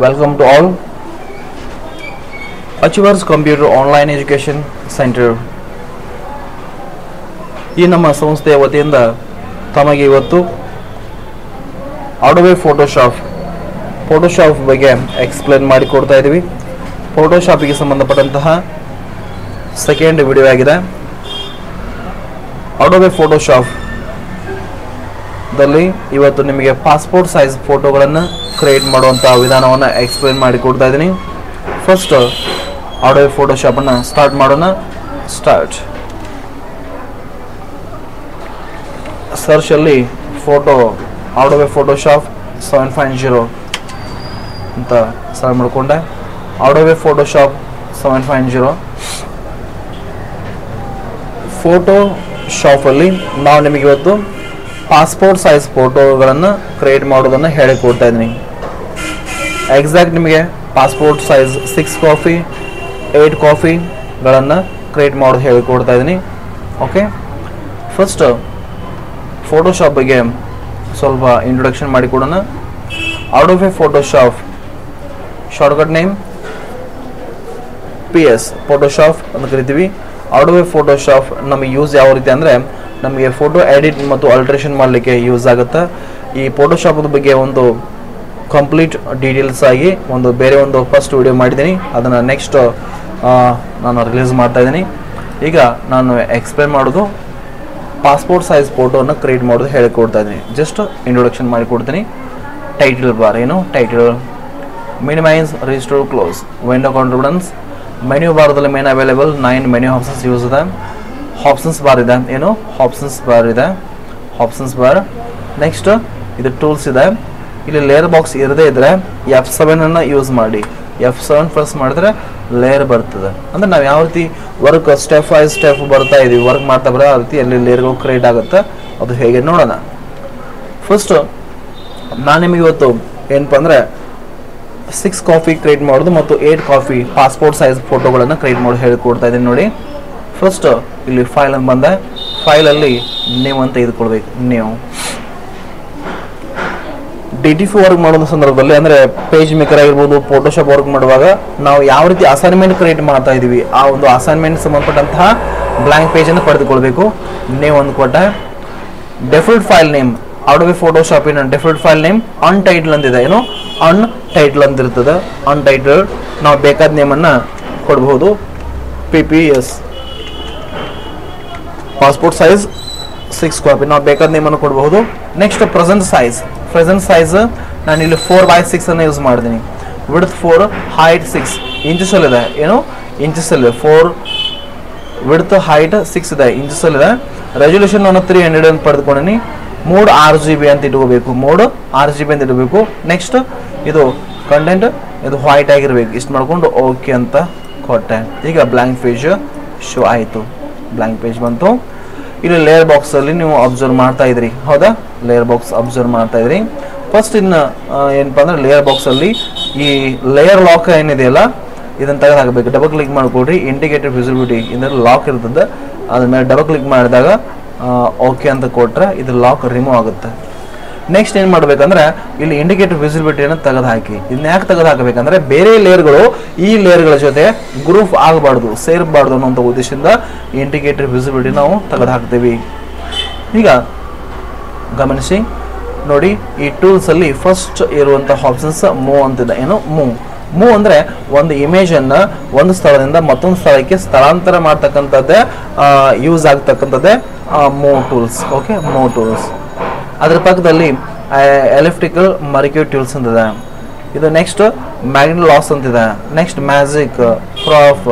Welcome to all. Achievers Computer Online Education Center. ಈ ನಮ್ಮ ಸಂಸ್ಥೆಯ ವತಿಯಿಂದ ತಮಗೆ ಇವತ್ತು ಅಡೋಬೆ ಫೋಟೋಶಾಪ್ ಬಗ್ಗೆ ಎಕ್ಸ್ಪ್ಲೇನ್ ಮಾಡಿ ಕೊಡ್ತಾ ಇದ್ದೀವಿ. ಫೋಟೋಶಾಪಿಗೆ ಸಂಬಂಧಪಟ್ಟಂತಹ ಸೆಕೆಂಡ್ ವಿಡಿಯೋ ಆಗಿದೆ. ಅಡೋಬೆ ಫೋಟೋಶಾಪ್ ದಲ್ಲಿ ಇವತ್ತು ನಿಮಗೆ ಪಾಸ್ಪೋರ್ಟ್ ಸೈಜ್ ಫೋಟೋಗಳನ್ನು ಕ್ರಿಯೇಟ್ ಮಾಡುವಂತಹ ವಿಧಾನವನ್ನು ಎಕ್ಸ್ಪ್ಲೇನ್ ಮಾಡಿ ಕೊಡ್ತಾ ಇದ್ದೀನಿ. ಫಸ್ಟ್ ಅಡೋಬೆ ಫೋಟೋಶಾಪ್ ಅನ್ನು ಸ್ಟಾರ್ಟ್ ಮಾಡೋಣ. ಸರ್ಚ್ ಅಲ್ಲಿ ಅಡೋಬೆ ಫೋಟೋಶಾಪ್ 750 ಅಂತ ಸರ್ಚ್ ಮಾಡಿಕೊಂಡೆ. ಅಡೋಬೆ ಫೋಟೋಶಾಪ್ 750 ಫೋಟೋಶಾಪ್ ಅಲ್ಲಿ ನಾವು ನಿಮಗೆ ಇವತ್ತು ಪಾಸ್ಪೋರ್ಟ್ ಸೈಜ್ ಫೋಟೋಗಳನ್ನು ಕ್ರಿಯೇಟ್ ಮಾಡೋದನ್ನು ಹೇಳಿಕೊಡ್ತಾ ಇದ್ದೀನಿ. ಎಕ್ಸಾಕ್ಟ್ ನಿಮಗೆ ಪಾಸ್ಪೋರ್ಟ್ ಸೈಜ್ 6 ಕಾಪಿ 8 ಕಾಪಿಗಳನ್ನು ಕ್ರಿಯೇಟ್ ಮಾಡೋದು ಹೇಳಿಕೊಡ್ತಾ ಇದ್ದೀನಿ. ಓಕೆ, ಫಸ್ಟ್ ಫೋಟೋಶಾಪ್ ಬಗ್ಗೆ ಸ್ವಲ್ಪ ಇಂಟ್ರೊಡಕ್ಷನ್ ಮಾಡಿಕೊಡೋಣ. ಅಡೋಬೆ Photoshop shortcut name PS Photoshop ಅಂತ ಕರಿತೀವಿ. ಅಡೋಬೆ ಫೋಟೋಶಾಪ್ ನಮಗೆ ಯೂಸ್ ಯಾವ ರೀತಿ ಅಂದರೆ ನಮಗೆ ಫೋಟೋ ಎಡಿಟ್ ಮತ್ತು ಆಲ್ಟ್ರೇಷನ್ ಮಾಡಲಿಕ್ಕೆ ಯೂಸ್ ಆಗುತ್ತೆ. ಈ ಫೋಟೋಶಾಪ್ ಬಗ್ಗೆ ಒಂದು ಕಂಪ್ಲೀಟ್ ಡೀಟೇಲ್ಸ್ ಆಗಿ ಬೇರೆ ಒಂದು ಫಸ್ಟ್ ವಿಡಿಯೋ ಮಾಡಿದ್ದೀನಿ. ಅದನ್ನು ನೆಕ್ಸ್ಟ್ ನಾನು ರಿಲೀಸ್ ಮಾಡ್ತಾ ಇದ್ದೀನಿ. ಈಗ ನಾನು ಎಕ್ಸ್ಪ್ಲೇನ್ ಮಾಡೋದು ಪಾಸ್ಪೋರ್ಟ್ ಸೈಜ್ ಫೋಟೋನ ಕ್ರಿಯೇಟ್ ಮಾಡೋದು ಹೇಳಿಕೊಡ್ತಾ ಇದ್ದೀನಿ. ಜಸ್ಟ್ ಇಂಟ್ರೊಡಕ್ಷನ್ ಮಾಡಿಕೊಡ್ತೀನಿ. Title bar title, minimize, restore, close, window configurations, menu ಬಾರ್ದಲ್ಲಿ main available 9 menu options use ಇದೆ. ಆಪ್ಷನ್ಸ್ ಬಾರ್ ಇದೆ, ಆಪ್ಷನ್ಸ್ ಬಾರ್. ನೆಕ್ಸ್ಟ್ ಇದು ಟೂಲ್ಸ್ ಇದೆ. ಇಲ್ಲಿ ಲೇಯರ್ ಬಾಕ್ಸ್ ಇರದೇ ಇದ್ರೆ F7 ಅನ್ನು ಯೂಸ್ ಮಾಡಿ. F7 ಪ್ರೆಸ್ ಮಾಡಿದ್ರೆ ಲೇಯರ್ ಬರ್ತದೆ. ಅಂದ್ರೆ ನಾವು ಯಾವ ರೀತಿ ವರ್ಕ್ ಸ್ಟೆಪ್ ಬೈ ಸ್ಟೆಪ್ ಬರ್ತಾ ಇದೀವಿ, ವರ್ಕ್ ಮಾಡ್ತಾ ಬರೋ ಆ ರೀತಿ ಅಲ್ಲಿ ಲೇಯರ್ಗಳು ಕ್ರಿಯೇಟ್ ಆಗುತ್ತೆ. ಅದು ಹೇಗೆ ನೋಡೋಣ. ಫಸ್ಟ್ ನಾನು ನಿಮಗೆ ಇವತ್ತು ಏನಪ್ಪ ಅಂದರೆ 6 ಕಾಪಿ ಕ್ರಿಯೇಟ್ ಮಾಡೋದು ಮತ್ತು 8 ಕಾಪಿ ಪಾಸ್ಪೋರ್ಟ್ ಸೈಜ್ ಫೋಟೋಗಳನ್ನು ಕ್ರಿಯೇಟ್ ಮಾಡೋದು ಹೇಳಿಕೊಡ್ತಾ ಇದ್ದೀನಿ ನೋಡಿ. ಫಸ್ಟ್ ಇಲ್ಲಿ ಫೈಲ್ ಅಂತ ಬಂದೆ. ಫೈಲಲ್ಲಿ ನೇಮ್ ಅಂತ ಇದ್ಕೊಳ್ಬೇಕು. ನೀವು DTF ವರ್ಕ್ ಮಾಡೋ ಸಂದರ್ಭದಲ್ಲಿ ಅಂದರೆ ಪೇಜ್ ಮೇಕರ್ ಆಗಿರ್ಬೋದು, ಫೋಟೋಶಾಪ್ ವರ್ಕ್ ಮಾಡುವಾಗ ನಾವು ಯಾವ ರೀತಿ ಅಸೈನ್ಮೆಂಟ್ ಕ್ರಿಯೇಟ್ ಮಾಡ್ತಾ ಇದ್ದೀವಿ ಆ ಒಂದು ಅಸೈನ್ಮೆಂಟ್ ಸಂಬಂಧಪಟ್ಟಂತಹ ಬ್ಲ್ಯಾಂಕ್ ಪೇಜನ್ನು ಪಡೆದುಕೊಳ್ಬೇಕು. ನೇಮ್ ಒಂದು ಕೊಟ್ಟೆ. ಡೆಫಾಲ್ಟ್ ಫೈಲ್ ನೇಮ್ ಅಡೋಬೆ ಫೋಟೋಶಾಪಿನ ಡೆಫಾಲ್ಟ್ ಫೈಲ್ ನೇಮ್ ಅನ್ಟೈಟಲ್ ಅಂತಿದೆ. ಅನ್ಟೈಟಲ್ ಅಂತ ಇರ್ತದೆ. ಅನ್ಟೈಟಲ್ ನಾವು ಬೇಕಾದ ನೇಮನ್ನು ಕೊಡಬಹುದು. PPS ಪಾಸ್ಪೋರ್ಟ್ ಸೈಜ್ 6 ಕಾಪಿ ನಾವು ಬೇಕಾದ ನೇಮನ್ನು ಕೊಡಬಹುದು. ನೆಕ್ಸ್ಟ್ ಪ್ರೆಸೆಂಟ್ ಸೈಜ್ ನಾನು ಇಲ್ಲಿ 4/6 ಅನ್ನು ಯೂಸ್ ಮಾಡಿದ್ದೀನಿ. ವಿಡ್ತ್ 4, ಹೈಟ್ 6 ಇಂಚಸ್ ಇದೆ. ಇಂಚಸ್ ಅಲ್ಲಿ 4 ವಿಡ್ತ್, ಹೈಟ್ 6 ಇದೆ, ಇಂಚಸ್ ಇದೆ. ರೆಸಲ್ಯೂಷನ್ ನಾನು 300 ಅಂತ ಪಡೆದುಕೊಂಡಿನಿ. ಮೋಡ್ RGB ಅಂತ ಇಟ್ಕೋಬೇಕು. ನೆಕ್ಸ್ಟ್ ಇದು ಕಂಟೆಂಟ್ ಇದು ವೈಟ್ ಆಗಿರ್ಬೇಕು. ಇಷ್ಟು ಮಾಡ್ಕೊಂಡು ಓಕೆ ಅಂತ ಕೊಟ್ಟೆ. ಈಗ ಬ್ಲ್ಯಾಂಕ್ ಪೇಜ್ ಶೋ ಆಯಿತು. ಬ್ಲ್ಯಾಂಕ್ ಪೇಜ್ ಬಂತು. ಇಲ್ಲಿ ಲೇಯರ್ ಬಾಕ್ಸ್ ಅಲ್ಲಿ ನೀವು ಅಬ್ಸರ್ವ್ ಮಾಡ್ತಾ ಇದ್ರಿ, ಹೌದಾ? ಲೇಯರ್ ಬಾಕ್ಸ್ ಅಬ್ಸರ್ವ್ ಮಾಡ್ತಾ ಇದ್ರಿ. ಫಸ್ಟ್ ಇನ್ನು ಏನಪ್ಪಾ ಅಂದ್ರೆ ಲೇಯರ್ ಬಾಕ್ಸ್ ಅಲ್ಲಿ ಈ ಲೇಯರ್ ಲಾಕ್ ಏನಿದೆಯಲ್ಲ ಇದನ್ನ ತೆಗೆದು ಹಾಕಬೇಕು. ಡಬಲ್ ಕ್ಲಿಕ್ ಮಾಡ್ಕೊಡ್ರಿ. ಇಂಡಿಕೇಟೆಡ್ ವಿಸಿಬಿಲಿಟಿ ಇದರಲ್ಲಿ ಲಾಕ್ ಇರ್ತದೆ. ಅದ್ರ ಮೇಲೆ ಡಬಲ್ ಕ್ಲಿಕ್ ಮಾಡಿದಾಗ ಓಕೆ ಅಂತ ಕೊಟ್ರೆ ಇದು ಲಾಕ್ ರಿಮೂವ್ ಆಗುತ್ತೆ. ನೆಕ್ಸ್ಟ್ ಏನು ಮಾಡ್ಬೇಕಂದ್ರೆ ಇಲ್ಲಿ ಇಂಡಿಕೇಟರ್ ವಿಸಿಬಿಲಿಟಿಯನ್ನು ತೆಗೆದು ಹಾಕಿ. ಇದನ್ನ ಯಾಕೆ ತೆಗೆದು ಹಾಕಬೇಕಂದ್ರೆ ಬೇರೆ ಲೇಯರ್ಗಳು ಈ ಲೇಯರ್ಗಳ ಜೊತೆ ಗ್ರೂಪ್ ಆಗಬಾರ್ದು, ಸೇರಬಾರ್ದು ಅನ್ನೋಂಥ ಉದ್ದೇಶದಿಂದ ಇಂಡಿಕೇಟರ್ ವಿಸಿಬಿಲಿಟಿ ನಾವು ತೆಗೆದು ಹಾಕ್ತೀವಿ. ಈಗ ಗಮನಿಸಿ ನೋಡಿ, ಈ ಟೂಲ್ಸ್ ಅಲ್ಲಿ ಫಸ್ಟ್ ಇರುವಂತಹ ಆಪ್ಷನ್ಸ್ ಮೂವ್ ಅಂತಿದೆ. ಮೂವ್ ಅಂದ್ರೆ ಒಂದು ಇಮೇಜ್ ಅನ್ನ ಒಂದು ಸ್ಥಳದಿಂದ ಮತ್ತೊಂದು ಸ್ಥಳಕ್ಕೆ ಸ್ಥಳಾಂತರ ಮಾಡ್ತಕ್ಕಂಥದ್ದೇ ಯೂಸ್ ಆಗ್ತಕ್ಕಂಥದ್ದೇ move tools. Okay, move tools. ಅದರ ಪಕ್ಕದಲ್ಲಿ ಎಲಿಪ್ಟಿಕಲ್ ಮರ್ಕ್ಯೂರಿ ಟೂಲ್ಸ್ ಅಂತಿದೆ. ಇದು ನೆಕ್ಸ್ಟ್ ಮ್ಯಾಗ್ನೆಟ್ ಲಾಸ್ ಅಂತಿದೆ. Next magic, crop.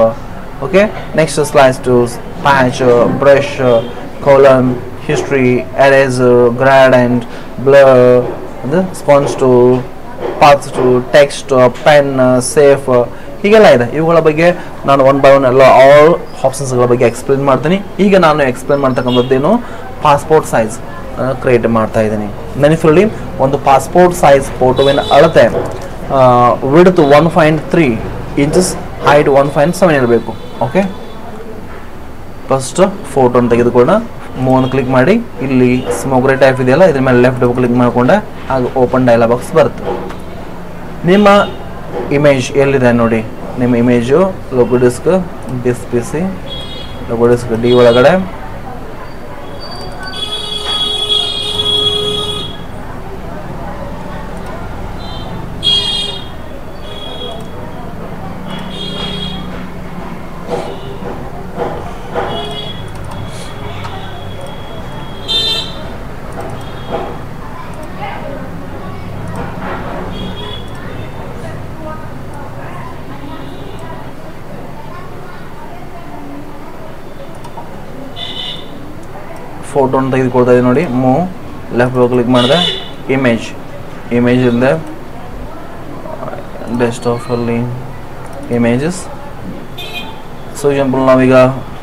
Okay, next slice tools, patch, brush, column, history, eraser, gradient, blur, sponge tool, path tool, text, pen, shape, ಹೀಗೆಲ್ಲ ಇದೆ. ಇವುಗಳ ಬಗ್ಗೆ ನಾನು ಒನ್ ಬೈ ಒನ್ ಎಲ್ಲ ಆಲ್ ಆಪ್ಷನ್ಸ್ಗಳ ಬಗ್ಗೆ ಎಕ್ಸ್ಪ್ಲೇನ್ ಮಾಡ್ತೀನಿ. ಈಗ ನಾನು ಎಕ್ಸ್ಪ್ಲೇನ್ ಮಾಡ್ತಕ್ಕಂಥದ್ದೇನು ಪಾಸ್ಪೋರ್ಟ್ ಸೈಜ್ ಕ್ರಿಯೇಟ್ ಮಾಡ್ತಾ ಇದ್ದೀನಿ. ನೆನಪಿರಲಿ, ಒಂದು ಪಾಸ್ಪೋರ್ಟ್ ಸೈಜ್ ಫೋಟೋವಿನ ಅಳತೆ ವಿಡ್ತ್ 1.3 ಇಂಚಸ್, ಹೈಟ್ 1.7 ಇರಬೇಕು. ಓಕೆ, ಫಸ್ಟ್ ಫೋಟೋನ ತೆಗೆದುಕೊಳ್ಳೋಣ. ಮೂವನ್ ಕ್ಲಿಕ್ ಮಾಡಿ ಇಲ್ಲಿ ಸ್ಮೋಕ್ ರೇ ಟೈಪ್ ಇದೆಯಲ್ಲ ಇದ್ರ ಮೇಲೆ ಲೆಫ್ಟ್ ಕ್ಲಿಕ್ ಮಾಡಿಕೊಂಡೆ ಆಗ ಓಪನ್ ಡೈಲಾಗ್ ಬಾಕ್ಸ್ ಬರುತ್ತೆ. ನಿಮ್ಮ ಇಮೇಜ್ ಎಲ್ಲಿದೆ ನೋಡಿ, ನಿಮ್ಮ image logo disk P C logo disk D ಒಳಗಡೆ ಫೋಟೋನ ತೆಗೆದುಕೊಳ್ತಾ ಇದೆ ನೋಡಿ. ಮೂವ್ ಲೆಫ್ಟ್ ಕ್ಲಿಕ್ ಮಾಡಿದೆ, ಇಮೇಜ್ ಇಲ್ಲದೆ ಡೆಸ್ಕ್ಟಾಪ್ ಅಲ್ಲಿ ಇಮೇಜಸ್. ಸೊ ಎಕ್ಸಾಂಪಲ್ ನಾವೀಗ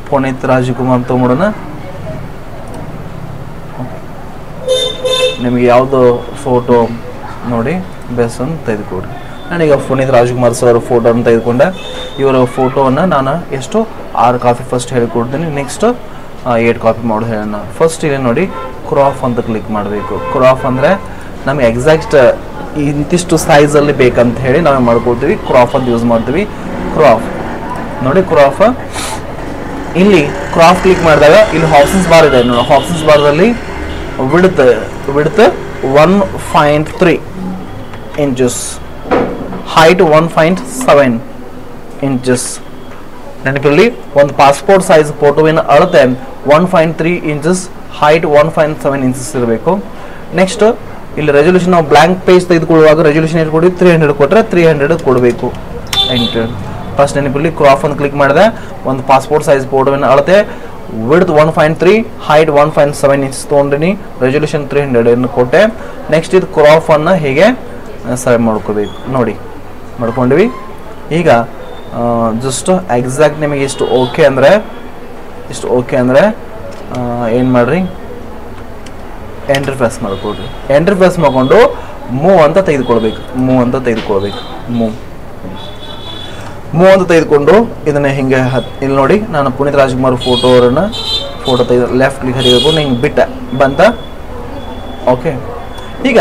ಪುನೀತ್ ರಾಜ್ಕುಮಾರ್ ತೊಗೊಂಬಿಡೋಣ. ನಿಮಗೆ ಯಾವುದು ಫೋಟೋ ನೋಡಿ ಬೆಸ್ಟ್ ಅಂತ ತೆಗೆದುಕೊಡ್ರಿ. ನಾನೀಗ ಪುನೀತ್ ರಾಜ್ಕುಮಾರ್ ಸರ್ ಫೋಟೋನ ತೆಗೆದುಕೊಂಡೆ. ಇವರ ಫೋಟೋವನ್ನು ನಾನು ಎಷ್ಟು 6 ಕಾಪಿ ಫಸ್ಟ್ ಹೇಳಿಕೊಡ್ತೀನಿ, ನೆಕ್ಸ್ಟ್ 8 ಕಾಪಿ ಮಾಡೋದು ಹೇಳೋಣ. ಫಸ್ಟ್ ಇಲ್ಲಿ ನೋಡಿ ಕ್ರಾಪ್ ಅಂತ ಕ್ಲಿಕ್ ಮಾಡಬೇಕು. ಕ್ರಾಪ್ ಅಂದರೆ ನಮಗೆ ಎಕ್ಸಾಕ್ಟ್ ಇಂತಿಷ್ಟು ಸೈಜಲ್ಲಿ ಬೇಕಂತ ಹೇಳಿ ನಾವು ಮಾಡ್ಕೊಳ್ತೀವಿ, ಕ್ರಾಪ್ ಅಂತ ಯೂಸ್ ಮಾಡ್ತೀವಿ. ಕ್ರಾಪ್ ನೋಡಿ, ಕ್ರಾಪ್ ಇಲ್ಲಿ ಕ್ರಾಪ್ ಕ್ಲಿಕ್ ಮಾಡಿದಾಗ ಇಲ್ಲಿ ಆಪ್ಷನ್ಸ್ ಬಾರ್ ಇದೆ ನೋಡಿ. ಆಪ್ಷನ್ಸ್ ಬಾರ್ದಲ್ಲಿ ವಿಡ್ತ್ 1.3 ಇಂಚಸ್, ಹೈಟ್ 1.7 ಇಂಚಸ್. ನೆನಪಿರಲಿ, ಒಂದು ಪಾಸ್ಪೋರ್ಟ್ ಸೈಜ್ ಫೋಟೋವಿನ ಅಳತೆ 1.3 ಇಂಚಸ್, ಹೈಟ್ 1.7 ಇಂಚಸ್ ಇರಬೇಕು. ನೆಕ್ಸ್ಟ್ ಇಲ್ಲಿ ರೆಸೊಲ್ಯೂಷನ್ ನಾವು ಬ್ಲ್ಯಾಂಕ್ ಪೇಜ್ ತೆಗೆದುಕೊಳ್ಳುವಾಗ ರೆಸೊಲ್ಯೂಷನ್ ಎಷ್ಟು ಕೊಡಿ, 300 ಕೊಟ್ಟರೆ 300 ಕೊಡಬೇಕು. ಎಂಟರ್. ಫಸ್ಟ್ ನೆನಪಿರಲಿ, ಕ್ರಾಪ್ ಅಂತ ಕ್ಲಿಕ್ ಮಾಡಿದೆ. ಒಂದು ಪಾಸ್ಪೋರ್ಟ್ ಸೈಜ್ ಫೋಟೋವಿನ ಅಳತೆ ವಿಡ್ತ್ 1.3, ಹೈಟ್ 1.7 ಇಂಚಸ್ ತೊಗೊಂಡಿನಿ, ರೆಸೊಲ್ಯೂಷನ್ 300 ಕೊಟ್ಟೆ. ನೆಕ್ಸ್ಟ್ ಇದು ಕ್ರಾಪ್ ಅನ್ನು ಹೇಗೆ ಸೆಲೆಕ್ಟ್ ಮಾಡ್ಕೋಬೇಕು ನೋಡಿ, ಮಾಡ್ಕೊಂಡಿವಿ. ಈಗ ಜಸ್ಟ್ ಎಕ್ಸಾಕ್ಟ್ ನಿಮಗೆ ಇಷ್ಟು ಓಕೆ ಅಂದರೆ ಏನು ಮಾಡಿರಿ, ಎಂಟರ್ ಪ್ರೆಸ್ ಮಾಡ್ಕೊಡ್ರಿ. ಎಂಟರ್ ಪ್ರೆಸ್ ಮಾಡಿಕೊಂಡು ಮೂವ್ ಅಂತ ತೆಗೆದುಕೊಳ್ಬೇಕು. ಮೂವ್ ಅಂತ ತೆಗೆದುಕೊಂಡು ಇದನ್ನ ಹಿಂಗೆ ಇಲ್ಲಿ ನೋಡಿ, ನಾನು ಪುನೀತ್ ರಾಜ್ಕುಮಾರ್ ಫೋಟೋ ತೆಗೆದು ಲೆಫ್ಟ್ ಕ್ಲಿಕ್ ಹರಿಬೇಕು, ಹಿಂಗೆ ಬಿಟ್ಟ ಬಂತ. ಓಕೆ, ಈಗ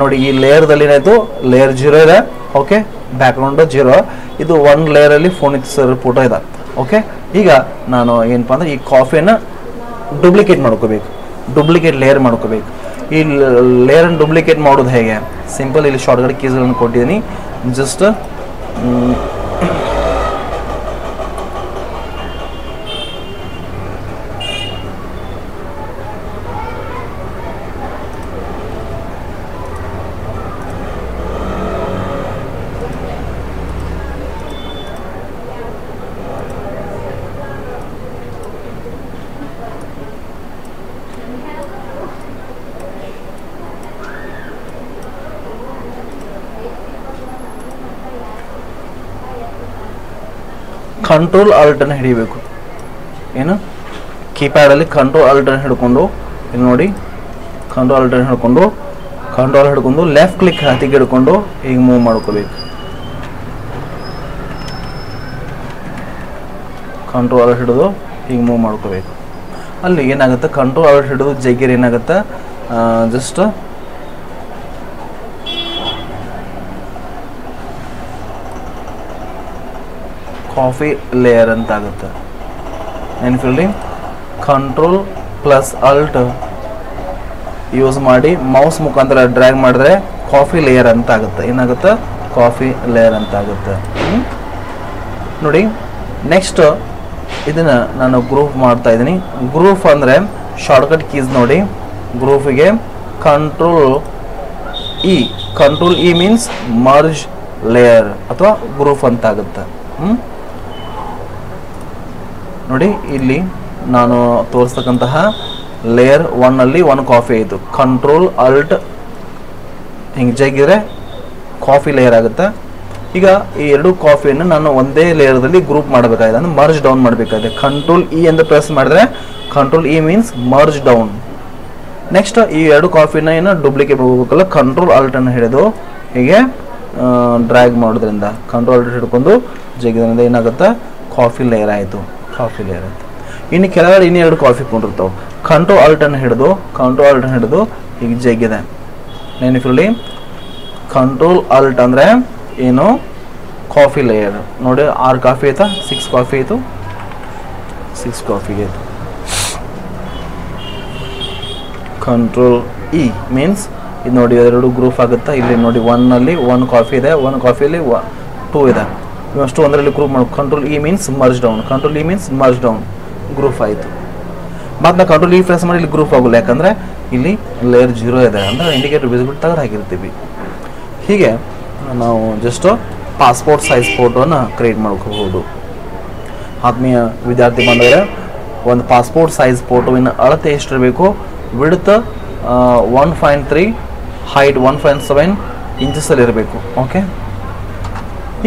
ನೋಡಿ ಈ ಲೇಯರ್ದಲ್ಲಿ ಏನಾಯಿತು, ಲೇಯರ್ 0 ಇದೆ. ಓಕೆ, ಬ್ಯಾಕ್ಗ್ರೌಂಡ್ 0, ಇದು 1 ಲೇಯರಲ್ಲಿ ಪುನೀತ್ ಸರ್ ಫೋಟೋ ಇದೆ. ಓಕೆ, ಈಗ ನಾನು ಏನಪ್ಪ ಅಂದರೆ ಈ ಕಾಫಿಯನ್ನು ಡೂಪ್ಲಿಕೇಟ್ ಮಾಡ್ಕೋಬೇಕು, ಡೂಪ್ಲಿಕೇಟ್ ಲೇಯರ್ ಮಾಡ್ಕೋಬೇಕು. ಈ ಲೇಯರನ್ನು ಡೂಪ್ಲಿಕೇಟ್ ಮಾಡೋದು ಹೇಗೆ, ಸಿಂಪಲ್ ಇಲ್ಲಿ ಶಾರ್ಟ್ಕಟ್ ಕೀಸ್ಗಳನ್ನು ಕೊಟ್ಟಿದ್ದೀನಿ. ಜಸ್ಟ್ ಕಂಟ್ರೋಲ್ ಆಲ್ಟನ್ನು ಹಿಡಿಬೇಕು. ಏನು ಕೀಪ್ಯಾಡಲ್ಲಿ ಕಂಟ್ರೋಲ್ ಆಲ್ಟನ್ನು ಹಿಡ್ಕೊಂಡು ಇಲ್ಲಿ ನೋಡಿ, ಕಂಟ್ರೋಲ್ ಹಿಡ್ಕೊಂಡು ಲೆಫ್ಟ್ ಕ್ಲಿಕ್ ಹತ್ತಿಗೆ ಹಿಡ್ಕೊಂಡು ಈಗ ಮೂವ್ ಮಾಡ್ಕೋಬೇಕು. ಕಂಟ್ರೋಲ್ ಆಲ್ಟ್ ಹಿಡಿದು ಈಗ ಮೂವ್ ಮಾಡ್ಕೋಬೇಕು. ಅಲ್ಲಿ ಏನಾಗುತ್ತೆ, ಕಂಟ್ರೋಲ್ ಆಲ್ಟ್ ಹಿಡಿದು ಜಗ್ಗಿರ್ ಏನಾಗುತ್ತೆ, ಜಸ್ಟ್ ಕಾಫಿ ಲೇಯರ್ ಅಂತ ಆಗುತ್ತೆ. ನೆನಪಿರಲಿ, ಕಂಟ್ರೋಲ್ ಪ್ಲಸ್ ಆಲ್ಟ್ ಯೂಸ್ ಮಾಡಿ ಮೌಸ್ ಮುಖಾಂತರ ಡ್ರ್ಯಾಗ್ ಮಾಡಿದ್ರೆ ಕಾಫಿ ಲೇಯರ್ ಅಂತ ಆಗುತ್ತೆ. ಏನಾಗುತ್ತೆ, ಕಾಫಿ ಲೇಯರ್ ಅಂತ ಆಗುತ್ತೆ. ನೋಡಿ, ನೆಕ್ಸ್ಟ್ ಇದನ್ನು ನಾನು ಗ್ರೂಪ್ ಮಾಡ್ತಾ ಇದ್ದೀನಿ. ಗ್ರೂಪ್ ಅಂದರೆ ಶಾರ್ಟ್ಕಟ್ ಕೀಸ್ ನೋಡಿ, ಗ್ರೂಪಿಗೆ control E means merge layer ಅಥವಾ ಗ್ರೂಪ್ ಅಂತ ಆಗುತ್ತೆ. ನೋಡಿ, ಇಲ್ಲಿ ನಾನು ತೋರಿಸ್ತಕ್ಕಂತಹ ಲೇಯರ್ 1 1 ಕಾಫಿ ಆಯಿತು. ಕಂಟ್ರೋಲ್ ಆಲ್ಟ್ ಹಿಂಗೆ ಜಗ್ಗಿದ್ರೆ ಕಾಫಿ ಲೇಯರ್ ಆಗುತ್ತೆ. ಈಗ ಈ 2 ಕಾಫಿಯನ್ನು ನಾನು ಒಂದೇ ಲೇಯರ್ದಲ್ಲಿ ಗ್ರೂಪ್ ಮಾಡಬೇಕಾಗಿದೆ, ಅಂದರೆ ಮರ್ಜ್ ಡೌನ್ ಮಾಡಬೇಕಾಗಿದೆ. ಕಂಟ್ರೋಲ್ ಇ ಅಂತ ಪ್ರೆಸ್ ಮಾಡಿದ್ರೆ control E means merge down. Next ಈ 2 ಕಾಫಿನ ಏನು ಡೂಪ್ಲಿಕೇಟ್ ಹೋಗ್ಬೇಕಲ್ಲ, ಕಂಟ್ರೋಲ್ ಆಲ್ಟನ್ನು ಹಿಡಿದು ಹೀಗೆ ಡ್ರ್ಯಾಗ್ ಮಾಡೋದ್ರಿಂದ, ಕಂಟ್ರೋಲ್ ಆಲ್ಟ್ ಹಿಡ್ಕೊಂಡು ಜಗ್ಗಿದ್ರಿಂದ ಏನಾಗುತ್ತೆ, ಕಾಫಿ ಲೇಯರ್ ಆಯಿತು. ಇನ್ನು ಕೆಳಗಡೆ ಇನ್ನೂ 2 ಕಾಫಿ ಕೊಂಡಿರ್ತಾವೆ. ಕಂಟ್ರೋಲ್ ಆಲ್ಟನ್ನು ಹಿಡಿದು ಈಗ ಜಗ್ಗಿದೆ. ನೆನಪಿರಲಿ, ಕಂಟ್ರೋಲ್ ಆಲ್ಟ್ ಅಂದರೆ ಏನು, ಕಾಫಿ ಲೇಯರ್ ನೋಡಿ 6 ಕಾಫಿ ಆಯ್ತಾ 6 ಕಾಫಿ ಆಯಿತು 6 ಕಾಫಿ ಆಯಿತು ಕಂಟ್ರೋಲ್ ಇ ಮೀನ್ಸ್ ಇದು ನೋಡಿ ಎರಡು ಗ್ರೂಪ್ ಆಗುತ್ತಾ ಇಲ್ಲಿ ನೋಡಿ 1 ಅಲ್ಲಿ 1 ಕಾಫಿ ಇದೆ 1 ಕಾಫಿಯಲ್ಲಿ 2 ಇದೆ ಇವಷ್ಟು ಒಂದರಲ್ಲಿ ಗ್ರೂಪ್ ಮಾಡಿ control E means merge down control E means merge down group ಆಯಿತು ಮತ್ತು ನಾವು ಕಂಟ್ರೋಲ್ ಇ ಪ್ರೆಸ್ ಮಾಡಿ ಇಲ್ಲಿ ಗ್ರೂಪ್ ಆಗೋಲ್ಲ ಯಾಕಂದರೆ ಇಲ್ಲಿ ಲೇಯರ್ 0 ಇದೆ ಅಂದರೆ ಇಂಡಿಕೇಟರ್ ವಿಸಿಬಲ್ ತೆಗೆದು ಹಾಕಿರ್ತೀವಿ ಹೀಗೆ ನಾವು ಜಸ್ಟ್ ಪಾಸ್ಪೋರ್ಟ್ ಸೈಜ್ ಫೋಟೋನ ಕ್ರಿಯೇಟ್ ಮಾಡ್ಕೋಬಹುದು ಆತ್ಮೀಯ ವಿದ್ಯಾರ್ಥಿ ಬಂದರೆ ಒಂದು ಪಾಸ್ಪೋರ್ಟ್ ಸೈಜ್ ಫೋಟೋವಿನ ಅಳತೆ ಎಷ್ಟಿರಬೇಕು ವಿಡ್ತ್ 1.3 ಹೈಟ್ 1.7 ಇಂಚಸಲ್ಲಿ ಇರಬೇಕು ಓಕೆ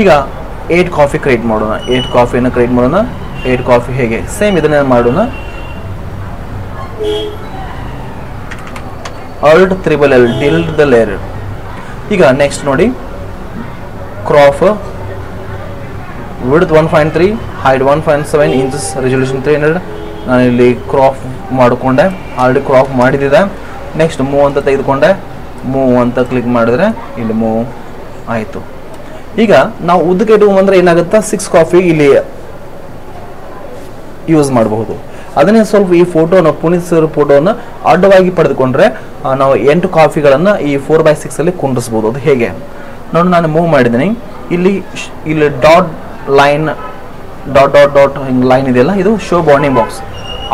ಈಗ 8 ಕಾಫಿ ಕ್ರಿಯೇಟ್ ಮಾಡೋಣ 8 ಕಾಫಿಯನ್ನು ಕ್ರಿಯೇಟ್ ಮಾಡೋಣ 8 ಕಾಫಿ ಹೇಗೆ ಸೇಮ್ ಇದನ್ನೇ ಮಾಡೋಣ Alt +L delete the layer ಈಗ ನೆಕ್ಸ್ಟ್ ನೋಡಿ crop width 1.3 height 1.7 inches resolution 300 ನಾನು ಇಲ್ಲಿ ಕ್ರಾಪ್ ಮಾಡಿಕೊಂಡೆ ಆಲ್ರೆಡಿ ಕ್ರಾಪ್ ಮಾಡಿದ್ದೆ ನೆಕ್ಸ್ಟ್ ಮೂವ್ ಅಂತ ತೆಗೆದುಕೊಂಡೆ ಮೂವ್ ಅಂತ ಕ್ಲಿಕ್ ಮಾಡಿದ್ರೆ ಇಲ್ಲಿ ಮೂವ್ ಆಯಿತು ಈಗ ನಾವು ಉದ್ದಕ್ಕೆ ಇಟ್ಟುಕೊಂಡ್ರೆ ಏನಾಗುತ್ತೆ 6 ಕಾಫಿ ಇಲ್ಲಿ ಯೂಸ್ ಮಾಡಬಹುದು ಅದನ್ನೇ ಸ್ವಲ್ಪ ಈ ಫೋಟೋನ ಪುನೀತ್ ಸರ್ ಫೋಟೋನ ಅಡ್ಡವಾಗಿ ಪಡೆದುಕೊಂಡ್ರೆ ನಾವು 8 ಕಾಫಿಗಳನ್ನು ಈ 4/6 ಅಲ್ಲಿ ಕುಂಡಿಸ್ಬೋದು ಅದು ಹೇಗೆ ನೋಡಿ ನಾನು ಮೂವ್ ಮಾಡಿದ್ದೀನಿ ಇಲ್ಲಿ ಡಾಟ್ ಲೈನ್ ಡಾಟ್ ಹಿಂಗೆ ಲೈನ್ ಇದೆಯಲ್ಲ ಇದು show bounding box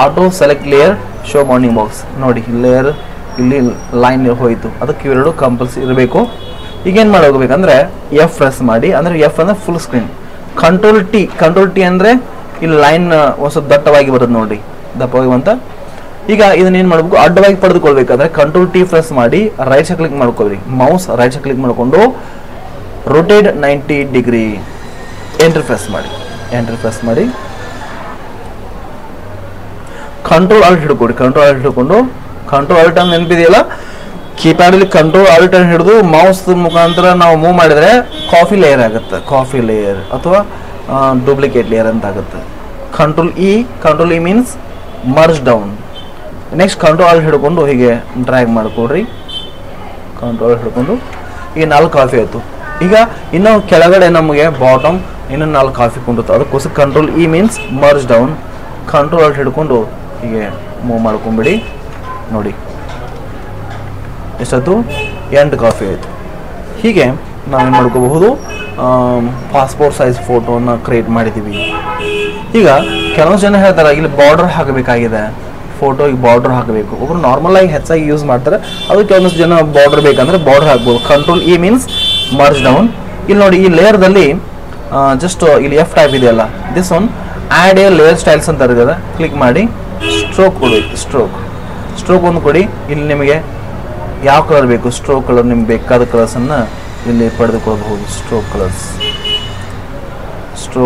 auto select layer show bounding box ನೋಡಿ ಲೇಯರ್ ಇಲ್ಲಿ ಲೈನ್ ಹೋಯಿತು ಅದಕ್ಕೆ ಇವೆರಡು ಕಂಪಲ್ಸರಿ ಇರಬೇಕು ಈಗೇನು ಮಾಡಿ ಹೋಗ್ಬೇಕಂದ್ರೆ ಎಫ್ ಪ್ರೆಸ್ ಮಾಡಿ ಅಂದರೆ ಎಫ್ ಅಂದರೆ ಫುಲ್ ಸ್ಕ್ರೀನ್ ಕಂಟ್ರೋಲ್ ಟಿ ಅಂದರೆ ಇಲ್ಲಿ ಲೈನ್ ಒಂದು ಸ್ವಲ್ಪ ದಟ್ಟವಾಗಿ ಬರುತ್ತೆ ನೋಡಿ ದಪ್ಪವಾಗಿ ಅಂತ ಈಗ ಇದನ್ನೇನು ಮಾಡಬೇಕು ಅಡ್ಡವಾಗಿ ಪಡೆದುಕೊಳ್ಬೇಕಾದ್ರೆ ಕಂಟ್ರೋಲ್ ಟಿ ಪ್ರೆಸ್ ಮಾಡಿ ರೈಟ್ ಸೈಡ್ ಕ್ಲಿಕ್ ಮಾಡ್ಕೊಳ್ರಿ ಮೌಸ್ ರೈಟ್ ಸೈಡ್ ಕ್ಲಿಕ್ ಮಾಡಿಕೊಂಡು ರೊಟೇಟ್ 90 ಡಿಗ್ರಿ ಎಂಟರ್ ಪ್ರೆಸ್ ಮಾಡಿ ಕಂಟ್ರೋಲ್ ಆಲ್ಟ್ ಹಿಡ್ಕೊಡಿ ಕಂಟ್ರೋಲ್ ಆಲ್ಟ್ ಅಂತ ನೆನಪಿದೆಯಲ್ಲ ಕೀಪ್ಯಾಡಲ್ಲಿ ಕಂಟ್ರೋಲ್ ಆಲ್ಟ್ ಅಂತ ಹಿಡಿದು ಮೌಸ್ ಮುಖಾಂತರ ನಾವು ಮೂವ್ ಮಾಡಿದ್ರೆ ಕಾಫಿ ಲೇಯರ್ ಅಥವಾ ಡೂಪ್ಲಿಕೇಟ್ ಲೇಯರ್ ಅಂತ ಆಗುತ್ತೆ control E means merge down next control halt ಹಿಡ್ಕೊಂಡು ಹೀಗೆ ಡ್ರ್ಯಾಗ್ ಮಾಡಿಕೊಡ್ರಿ ಕಂಟ್ರೋಲ್ ಹಿಡ್ಕೊಂಡು ಈಗ 4 ಕಾಫಿ ಆಯಿತು ಈಗ ಇನ್ನು ಕೆಳಗಡೆ ನಮಗೆ ಬಾಟಮ್ ಇನ್ನು 4 ಕಾಫಿ ಕೊಂಡಿತ್ತು ಅದಕ್ಕೋಸ್ಕರ control E means merge down control halt ಹಿಡ್ಕೊಂಡು ಹೀಗೆ ಮೂವ್ ಮಾಡ್ಕೊಂಬಿಡಿ ನೋಡಿ ಎಷ್ಟೊತ್ತು 8 ಕಾಫಿ ಆಯಿತು ಹೀಗೆ ನಾವೇನು ಮಾಡ್ಕೋಬಹುದು ಪಾಸ್ಪೋರ್ಟ್ ಸೈಜ್ ಫೋಟೋನ ಕ್ರಿಯೇಟ್ ಮಾಡಿದ್ದೀವಿ ಈಗ ಕೆಲವೊಂದು ಜನ ಹೇಳ್ತಾರೆ ಇಲ್ಲಿ ಬಾರ್ಡರ್ ಹಾಕಬೇಕಾಗಿದೆ ಫೋಟೋಗೆ ಬಾರ್ಡರ್ ಹಾಕಬೇಕು ಒಬ್ಬರು ನಾರ್ಮಲ್ ಆಗಿ ಹೆಚ್ಚಾಗಿ ಯೂಸ್ ಮಾಡ್ತಾರೆ ಅದು ಕೆಲವೊಂದು ಜನ ಬಾರ್ಡರ್ ಬೇಕಂದ್ರೆ ಬಾರ್ಡರ್ ಹಾಕ್ಬೋದು control E means merge down ಇಲ್ಲಿ ನೋಡಿ ಈ ಲೇಯರ್ದಲ್ಲಿ ಜಸ್ಟ್ ಇಲ್ಲಿ ಎಫ್ ಟೈಪ್ ಇದೆಯಲ್ಲ this one add A layer styles ಅಂತ ಇರ್ತದೆ ಕ್ಲಿಕ್ ಮಾಡಿ ಸ್ಟ್ರೋಕ್ ಕೊಡಿ ಸ್ಟ್ರೋಕ್ ಒಂದು ಕೊಡಿ ಇಲ್ಲಿ ನಿಮಗೆ ಯಾವ ಕಲರ್ ಬೇಕು ಸ್ಟ್ರೋಕ್ ಕಲರ್ ನಿಮ್ಗೆ ಬೇಕಾದ ಕಲರ್ಸನ್ನು ಇಲ್ಲಿ ಪಡೆದುಕೊಳ್ಳಬಹುದು ಸ್ಟ್ರೋಕ್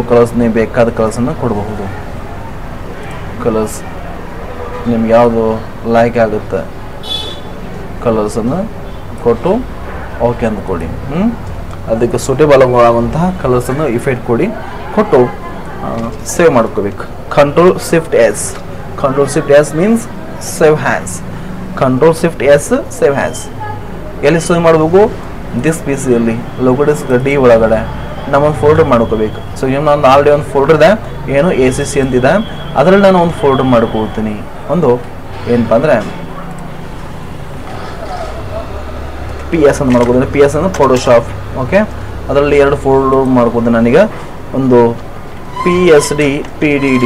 ಕಲರ್ಸ್ ನೀವು ಬೇಕಾದ ಕಲರ್ಸನ್ನು ಕೊಡಬಹುದು ಕಲರ್ಸ್ ನಿಮ್ಗೆ ಯಾವುದು ಲೈಕ್ ಆಗುತ್ತೆ ಕಲರ್ಸನ್ನು ಕೊಟ್ಟು ಓಕೆ ಅಂತ ಕೊಡಿ ಅದಕ್ಕೆ ಸೂಟೇಬಲ್ ಆಗುವಂತಹ ಕಲರ್ಸನ್ನು ಇಫೆಕ್ಟ್ ಕೊಟ್ಟು ಸೇವ್ ಮಾಡ್ಕೋಬೇಕು control shift S means save as ಎಲ್ಲಿ ಸೇವ್ ಮಾಡಬೇಕು ದಿಸ್ ಪಿ ಸಿಯಲ್ಲಿ ಲೋಕಲ್ ಡಿ ಒಳಗಡೆ ನಾವೊಂದು ಫೋಲ್ಡರ್ ಮಾಡ್ಕೋಬೇಕು ಸೊ ಏನು ನಾನು ಆಲ್ರೆಡಿ ಒಂದು ಫೋಲ್ಡರ್ ಇದೆ ಏನು ACC ಅಂತಿದೆ ಅದರಲ್ಲಿ ನಾನು ಒಂದು ಫೋಲ್ಡರ್ ಮಾಡ್ಕೊಳ್ತೀನಿ ಒಂದು ಏನಪ್ಪ ಅಂದರೆ PS ಅಂತ ಮಾಡ್ಕೋತೀನಿ PS ಅಂದರೆ ಫೋಟೋಶಾಪ್ ಓಕೆ ಅದರಲ್ಲಿ 2 ಫೋಲ್ಡರ್ ಮಾಡ್ಕೋತೀನಿ ನನಗೆ ಒಂದು PSD PDD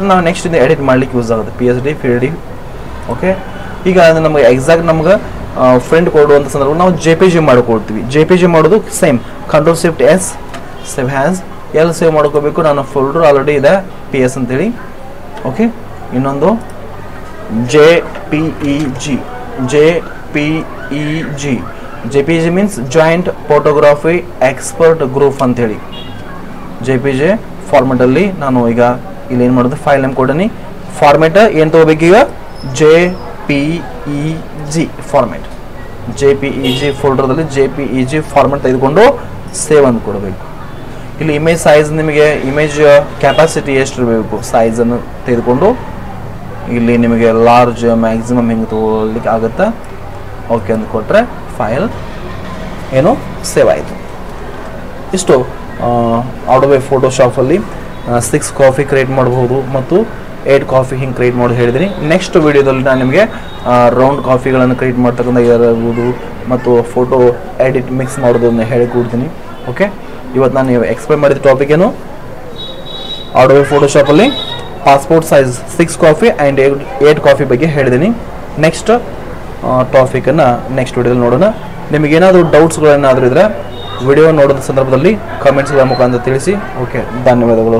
ನಾವು ನೆಕ್ಸ್ಟ್ ಇಂದ ಎಡಿಟ್ ಮಾಡ್ಲಿಕ್ಕೆ ಯೂಸ್ ಆಗುತ್ತೆ PSD PDD ಓಕೆ ಈಗ ಅದು ನಮಗೆ ಎಕ್ಸಾಕ್ಟ್ ನಮ್ಗೆ ಫ್ರೆಂಡ್ ಕೊಡುವಂಥ ಸಂದರ್ಭ ನಾವು JPG ಮಾಡ್ಕೊಳ್ತೀವಿ JPG ಮಾಡೋದು same control shift S save as ಎಲ್ಲಿ ಸೇವ್ ಮಾಡ್ಕೋಬೇಕು ನಾನು ಫೋಲ್ಡರ್ ಆಲ್ರೆಡಿ ಇದೆ PS ಅಂತೇಳಿ ಓಕೆ ಇನ್ನೊಂದು JPEG means joint photography expert group ಅಂತೇಳಿ JPG ಫಾರ್ಮೆಟಲ್ಲಿ ನಾನು ಈಗ ಇಲ್ಲಿ ಏನು ಮಾಡೋದು ಫೈಲ್ ನೇಮ್ ಕೊಡೀನಿ ಫಾರ್ಮೆಟ್ ಏನು ತೊಗೋಬೇಕೀಗ JPEG format JPEG ಫೋಲ್ಡರ್ದಲ್ಲಿ JPEG format ತೆಗೆದುಕೊಂಡು ಸೇವ್ ಅಂತ ಕೊಡಬೇಕು ಇಲ್ಲಿ ಇಮೇಜ್ ಸೈಜ್ ನಿಮಗೆ ಇಮೇಜ್ ಕೆಪಾಸಿಟಿ ಎಷ್ಟು ಇರಬೇಕು ಸೈಜನ್ನು ತೆಗೆದುಕೊಂಡು ಇಲ್ಲಿ ನಿಮಗೆ ಲಾರ್ಜ್ ಮ್ಯಾಕ್ಸಿಮಮ್ ಹಿಂಗೆ ತೊಗೊಳ್ಲಿಕ್ಕೆ ಆಗುತ್ತಾ ಓಕೆ ಅಂತ ಕೊಟ್ಟರೆ ಫೈಲ್ ಏನು ಸೇವ್ ಆಯಿತು ಇಷ್ಟು ಅಡೋಬೆ ಫೋಟೋಶಾಪಲ್ಲಿ 6 ಕಾಫಿ ಕ್ರಿಯೇಟ್ ಮಾಡಬಹುದು ಮತ್ತು 8 ಕಾಫಿ ಹಿಂಗೆ ಕ್ರಿಯೇಟ್ ಮಾಡೋದು ಹೇಳಿದ್ದೀನಿ. ನೆಕ್ಸ್ಟ್ ವಿಡಿಯೋದಲ್ಲಿ ನಾನು ನಿಮಗೆ ರೌಂಡ್ ಕಾಫಿಗಳನ್ನು ಕ್ರಿಯೇಟ್ ಮಾಡ್ತಕ್ಕಂಥ ಇರಬಹುದು ಮತ್ತು ಫೋಟೋ ಎಡಿಟ್ ಮಿಕ್ಸ್ ಮಾಡೋದನ್ನು ಹೇಳಿಕೊಡ್ತೀನಿ. ಓಕೆ, ಇವತ್ತು ನಾನು ಎಕ್ಸ್ಪ್ಲೇನ್ ಮಾಡಿದ ಟಾಪಿಕ್ ಏನು, ಅಡೋಬೆ ಫೋಟೋಶಾಪಲ್ಲಿ passport size 6 copy and 8 copy ಬಗ್ಗೆ ಹೇಳಿದ್ದೀನಿ. ನೆಕ್ಸ್ಟ್ ಟಾಪಿಕನ್ನು ನೆಕ್ಸ್ಟ್ ವಿಡಿಯೋದಲ್ಲಿ ನೋಡೋಣ. ನಿಮಗೇನಾದರೂ ಡೌಟ್ಸ್ಗಳೇನಾದರೂ ಇದ್ದರೆ ವಿಡಿಯೋ ನೋಡೋದ ಸಂದರ್ಭದಲ್ಲಿ ಕಮೆಂಟ್ಸ್ಗಳ ಮುಖಾಂತರ ತಿಳಿಸಿ. ಓಕೆ, ಧನ್ಯವಾದಗಳು.